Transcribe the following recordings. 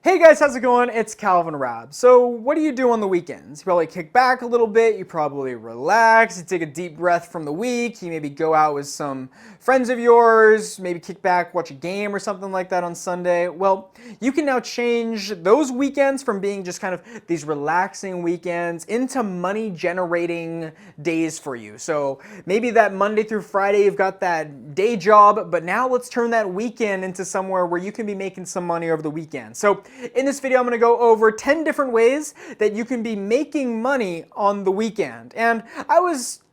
Hey guys, how's it going? It's Calvin Rabb. So what do you do on the weekends? You probably kick back a little bit, you probably relax, you take a deep breath from the week, you maybe go out with some friends of yours, maybe kick back, watch a game or something like that on Sunday. Well, you can now change those weekends from being just kind of these relaxing weekends into money generating days for you. So maybe that Monday through Friday you've got that day job, but now let's turn that weekend into somewhere where you can be making some money over the weekend. So in this video, I'm going to go over 10 different ways that you can be making money on the weekend. And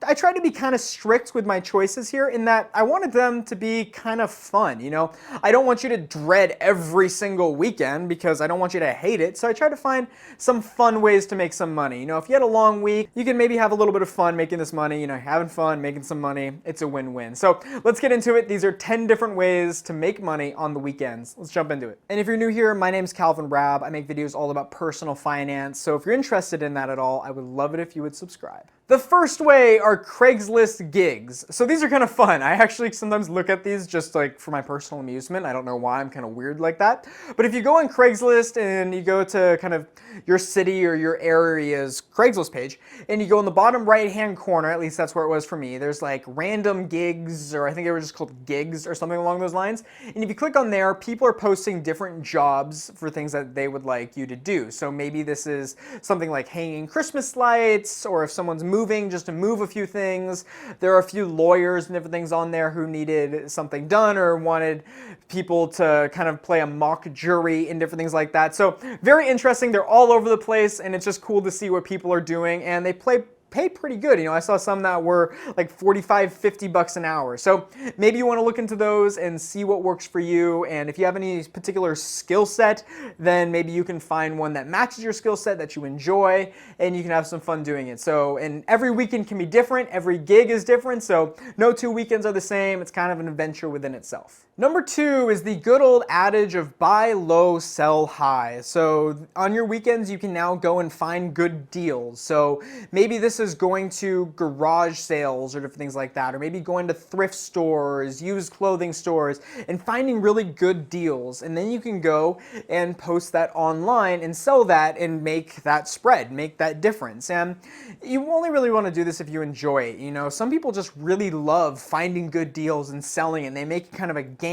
I tried to be kind of strict with my choices here in that I wanted them to be kind of fun, you know? I don't want you to dread every single weekend because I don't want you to hate it. So I tried to find some fun ways to make some money. You know, if you had a long week, you can maybe have a little bit of fun making this money, you know, having fun, making some money. It's a win-win. So let's get into it. These are 10 different ways to make money on the weekends. Let's jump into it. And if you're new here, my name's Calvin Rabb. I make videos all about personal finance. So if you're interested in that at all, I would love it if you would subscribe. The first way are Craigslist gigs. So these are kind of fun. I actually sometimes look at these just like for my personal amusement. I don't know why, I'm kind of weird like that. But if you go on Craigslist and you go to kind of your city or your area's Craigslist page, and you go in the bottom right-hand corner, at least that's where it was for me, there's like random gigs, or I think they were just called gigs or something along those lines. And if you click on there, people are posting different jobs for things that they would like you to do. So maybe this is something like hanging Christmas lights, or if someone's moving, just to move a few things. There are a few lawyers and different things on there who needed something done or wanted people to kind of play a mock jury and different things like that. So very interesting. They're all over the place, and it's just cool to see what people are doing, and they pay pretty good. You know, I saw some that were like 45, 50 bucks an hour. So maybe you want to look into those and see what works for you. And if you have any particular skill set, then maybe you can find one that matches your skill set that you enjoy, and you can have some fun doing it. So, and every weekend can be different. Every gig is different. So no two weekends are the same. It's kind of an adventure within itself. Number 2 is the good old adage of buy low, sell high. So on your weekends, you can now go and find good deals. So maybe this is going to garage sales or different things like that, or maybe going to thrift stores, used clothing stores, and finding really good deals. And then you can go and post that online and sell that and make that spread, make that difference. And you only really want to do this if you enjoy it. You know, some people just really love finding good deals and selling it, and they make it kind of a game.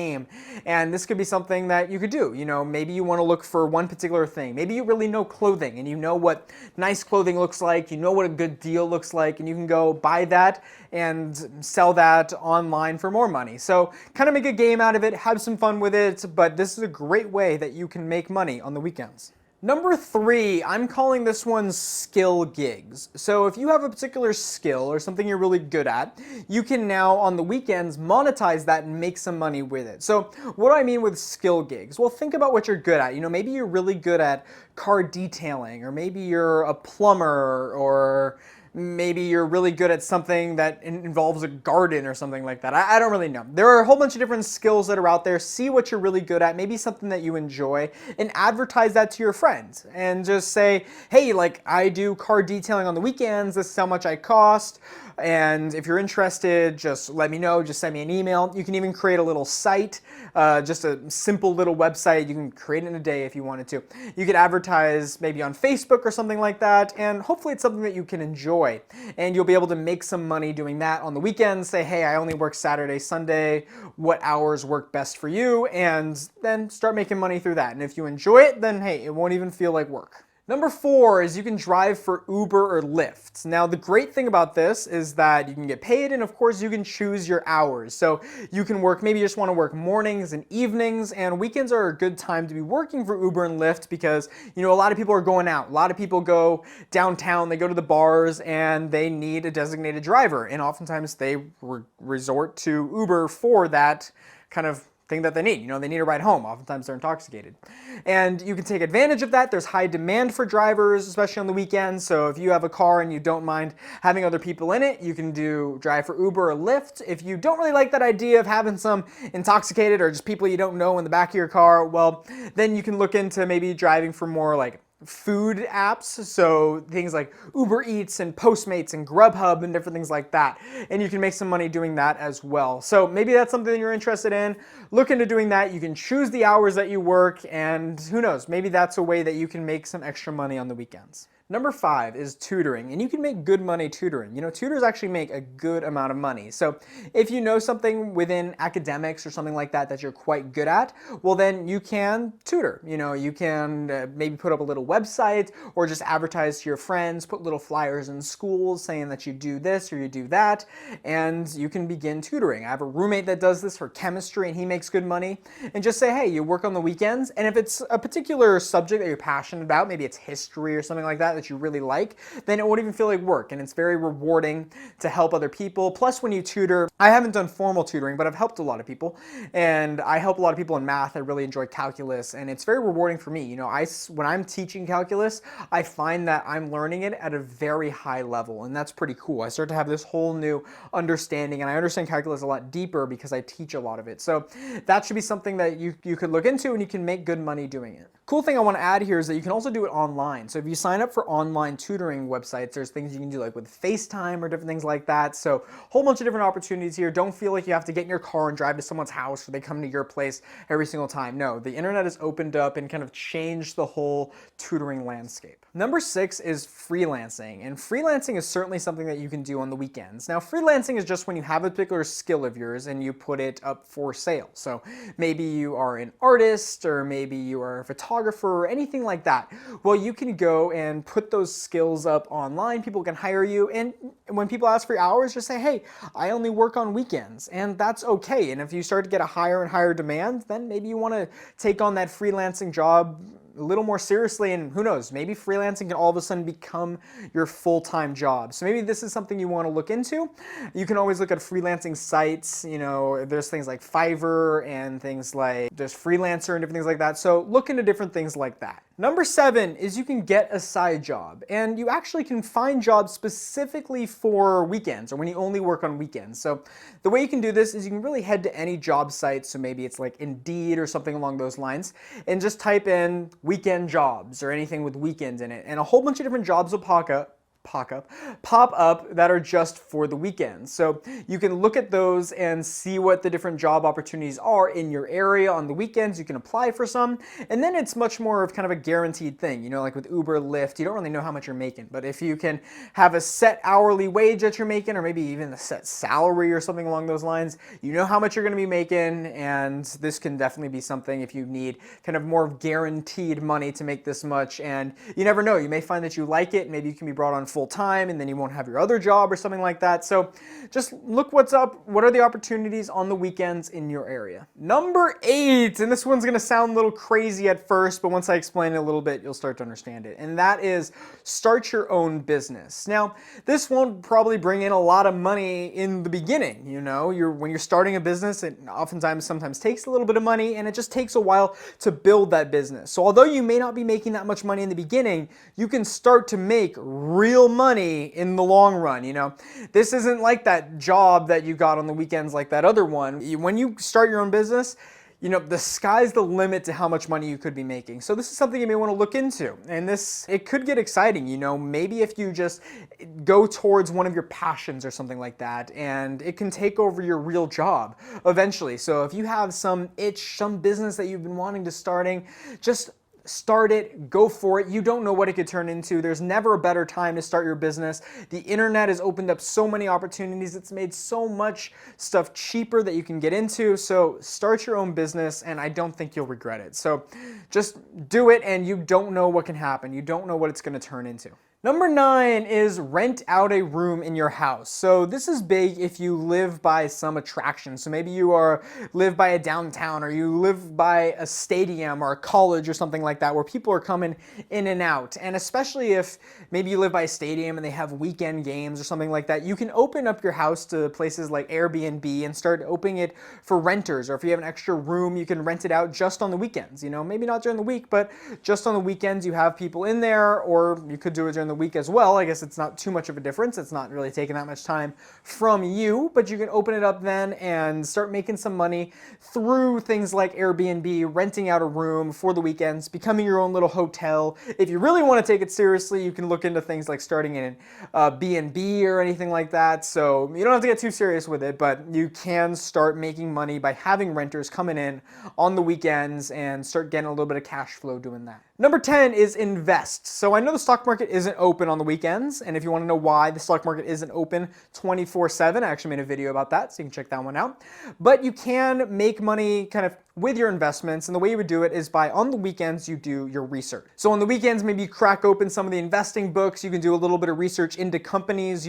And this could be something that you could do. You know, maybe you want to look for one particular thing. Maybe you really know clothing and you know what nice clothing looks like, you know what a good deal looks like, and you can go buy that and sell that online for more money. So kind of make a game out of it, have some fun with it, but this is a great way that you can make money on the weekends. Number 3, I'm calling this one skill gigs. So if you have a particular skill or something you're really good at, you can now on the weekends monetize that and make some money with it. So what do I mean with skill gigs? Well, think about what you're good at. You know, maybe you're really good at car detailing, or maybe you're a plumber, or maybe you're really good at something that involves a garden or something like that. I don't really know. There are a whole bunch of different skills that are out there. See what you're really good at, maybe something that you enjoy, and advertise that to your friends. And just say, hey, like I do car detailing on the weekends, this is how much I cost. And if you're interested, just let me know, just send me an email. You can even create a little site, just a simple little website. You can create it in a day if you wanted to. You could advertise maybe on Facebook or something like that, and hopefully it's something that you can enjoy. And you'll be able to make some money doing that on the weekends. Say, hey, I only work Saturday, Sunday, what hours work best for you? And then start making money through that. And if you enjoy it, then hey, it won't even feel like work. Number 4 is you can drive for Uber or Lyft. Now, the great thing about this is that you can get paid, and of course you can choose your hours. So you can work, maybe you just want to work mornings and evenings, and weekends are a good time to be working for Uber and Lyft because, you know, a lot of people are going out. A lot of people go downtown, they go to the bars, and they need a designated driver. And oftentimes they resort to Uber for that kind of thing that they need. You know, they need a ride home. Oftentimes they're intoxicated. And you can take advantage of that. There's high demand for drivers, especially on the weekends. So if you have a car and you don't mind having other people in it, you can drive for Uber or Lyft. If you don't really like that idea of having some intoxicated or just people you don't know in the back of your car, well, then you can look into maybe driving for more like food apps, so things like Uber Eats and Postmates and Grubhub and different things like that. And you can make some money doing that as well. So maybe that's something that you're interested in. Look into doing that. You can choose the hours that you work, and who knows, maybe that's a way that you can make some extra money on the weekends. Number 5 is tutoring, and you can make good money tutoring. You know, tutors actually make a good amount of money. So if you know something within academics or something like that that you're quite good at, well then you can tutor. You know, you can maybe put up a little website or just advertise to your friends, put little flyers in schools saying that you do this or you do that, and you can begin tutoring. I have a roommate that does this for chemistry and he makes good money. And just say, hey, you work on the weekends, and if it's a particular subject that you're passionate about, maybe it's history or something like that you really like, then it won't even feel like work, and it's very rewarding to help other people. Plus, when you tutor, I haven't done formal tutoring, but I've helped a lot of people, and I help a lot of people in math. I really enjoy calculus, and it's very rewarding for me. You know, when I'm teaching calculus, I find that I'm learning it at a very high level, and that's pretty cool. I start to have this whole new understanding, and I understand calculus a lot deeper because I teach a lot of it. So that should be something that you could look into, and you can make good money doing it. Cool thing I want to add here is that you can also do it online. So if you sign up for online tutoring websites, there's things you can do like with FaceTime or different things like that. So a whole bunch of different opportunities here. Don't feel like you have to get in your car and drive to someone's house or they come to your place every single time. No, the internet has opened up and kind of changed the whole tutoring landscape. Number 6 is freelancing. And freelancing is certainly something that you can do on the weekends. Now, freelancing is just when you have a particular skill of yours and you put it up for sale. So maybe you are an artist, or maybe you are a photographer, or anything like that. Well, you can go and put those skills up online. People can hire you, and when people ask for your hours, just say, hey, I only work on weekends, and that's okay. And if you start to get a higher and higher demand, then maybe you want to take on that freelancing job a little more seriously, and who knows, maybe freelancing can all of a sudden become your full-time job. So maybe this is something you want to look into. You can always look at freelancing sites. You know, there's things like Fiverr and things like there's Freelancer and different things like that. So look into different things like that. Number 7 is you can get a side job, and you actually can find jobs specifically for weekends or when you only work on weekends. So the way you can do this is you can really head to any job site, so maybe it's like Indeed or something along those lines, and just type in weekend jobs or anything with weekends in it, and a whole bunch of different jobs will pop up that are just for the weekends. So you can look at those and see what the different job opportunities are in your area on the weekends. You can apply for some, and then it's much more of kind of a guaranteed thing. You know, like with Uber, Lyft, you don't really know how much you're making, but if you can have a set hourly wage that you're making, or maybe even a set salary or something along those lines, you know how much you're going to be making, and this can definitely be something if you need kind of more guaranteed money to make this much. And you never know, you may find that you like it. Maybe you can be brought on full time, and then you won't have your other job or something like that. So just look what's up. What are the opportunities on the weekends in your area? Number 8, and this one's going to sound a little crazy at first, but once I explain it a little bit, you'll start to understand it. And that is start your own business. Now, this won't probably bring in a lot of money in the beginning. You know, when you're starting a business, it sometimes takes a little bit of money, and it just takes a while to build that business. So although you may not be making that much money in the beginning, you can start to make real money in the long run. You know, this isn't like that job that you got on the weekends like that other one. When you start your own business, you know, the sky's the limit to how much money you could be making. So this is something you may want to look into. And it could get exciting, you know, maybe if you just go towards one of your passions or something like that, and it can take over your real job eventually. So if you have some business that you've been wanting to starting, just start it, go for it. You don't know what it could turn into. There's never a better time to start your business. The internet has opened up so many opportunities. It's made so much stuff cheaper that you can get into. So start your own business, and I don't think you'll regret it. So just do it, and you don't know what can happen. You don't know what it's going to turn into. Number 9 is rent out a room in your house. So this is big if you live by some attraction. So maybe you live by a downtown, or you live by a stadium or a college or something like that where people are coming in and out. And especially if maybe you live by a stadium and they have weekend games or something like that, you can open up your house to places like Airbnb and start opening it for renters. Or if you have an extra room, you can rent it out just on the weekends. You know, maybe not during the week, but just on the weekends you have people in there, or you could do it during the the week as well. I guess it's not too much of a difference. It's not really taking that much time from you, but you can open it up then and start making some money through things like Airbnb, renting out a room for the weekends, becoming your own little hotel. If you really want to take it seriously, you can look into things like starting in B&B or anything like that. So you don't have to get too serious with it, but you can start making money by having renters coming in on the weekends and start getting a little bit of cash flow doing that. Number 10 is invest. So I know the stock market isn't open on the weekends, and if you want to know why the stock market isn't open 24/7, I actually made a video about that, so you can check that one out. But you can make money kind of with your investments, and the way you would do it is by on the weekends you do your research. So on the weekends, maybe you crack open some of the investing books, you can do a little bit of research into companies,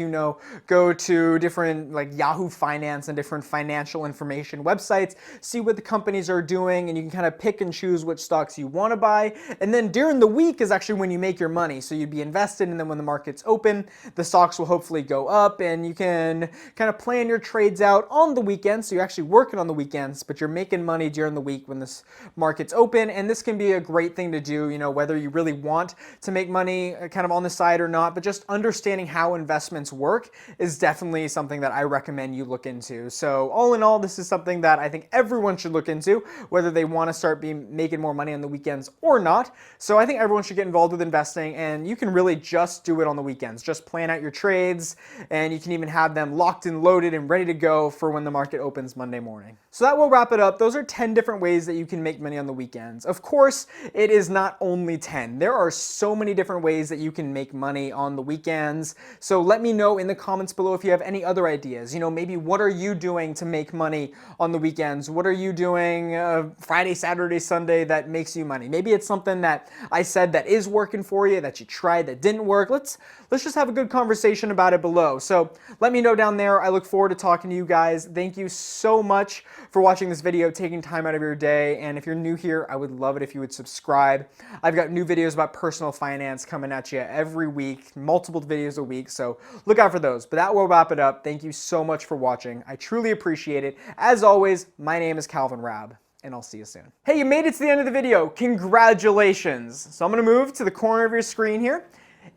go to different like Yahoo Finance and different financial information websites, see what the companies are doing, and you can kind of pick and choose which stocks you want to buy. And then during the week is actually when you make your money. So you'd be invested, and then when the market's open, the stocks will hopefully go up, and you can kind of plan your trades out on the weekends. So you're actually working on the weekends, but you're making money during the week when this market's open. And this can be a great thing to do, whether you really want to make money kind of on the side or not, but just understanding how investments work is definitely something that I recommend you look into. So all in all, this is something that I think everyone should look into, whether they want to start making more money on the weekends or not. So I think everyone should get involved with investing, and you can really just do it on the weekends. Just plan out your trades, and you can even have them locked and loaded and ready to go for when the market opens Monday morning. So that will wrap it up. Those are 10 different ways that you can make money on the weekends. Of course, it is not only 10. There are so many different ways that you can make money on the weekends. So let me know in the comments below if you have any other ideas. Maybe what are you doing to make money on the weekends? What are you doing Friday, Saturday, Sunday that makes you money? Maybe it's something that I said that is working for you, that you tried that didn't work. Let's just have a good conversation about it below. So let me know down there. I look forward to talking to you guys. Thank you so much for watching this video, taking time out of your day. And if you're new here, I would love it if you would subscribe. I've got new videos about personal finance coming at you every week, multiple videos a week. So look out for those. But that will wrap it up. Thank you so much for watching. I truly appreciate it. As always, my name is Calvin Rabb, and I'll see you soon. Hey, you made it to the end of the video. Congratulations. So I'm gonna move to the corner of your screen here.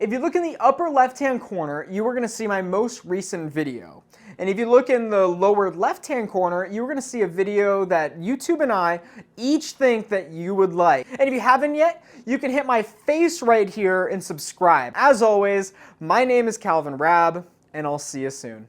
If you look in the upper left-hand corner, you are gonna see my most recent video. And if you look in the lower left-hand corner, you're gonna see a video that YouTube and I each think that you would like. And if you haven't yet, you can hit my face right here and subscribe. As always, my name is Calvin Rabb, and I'll see you soon.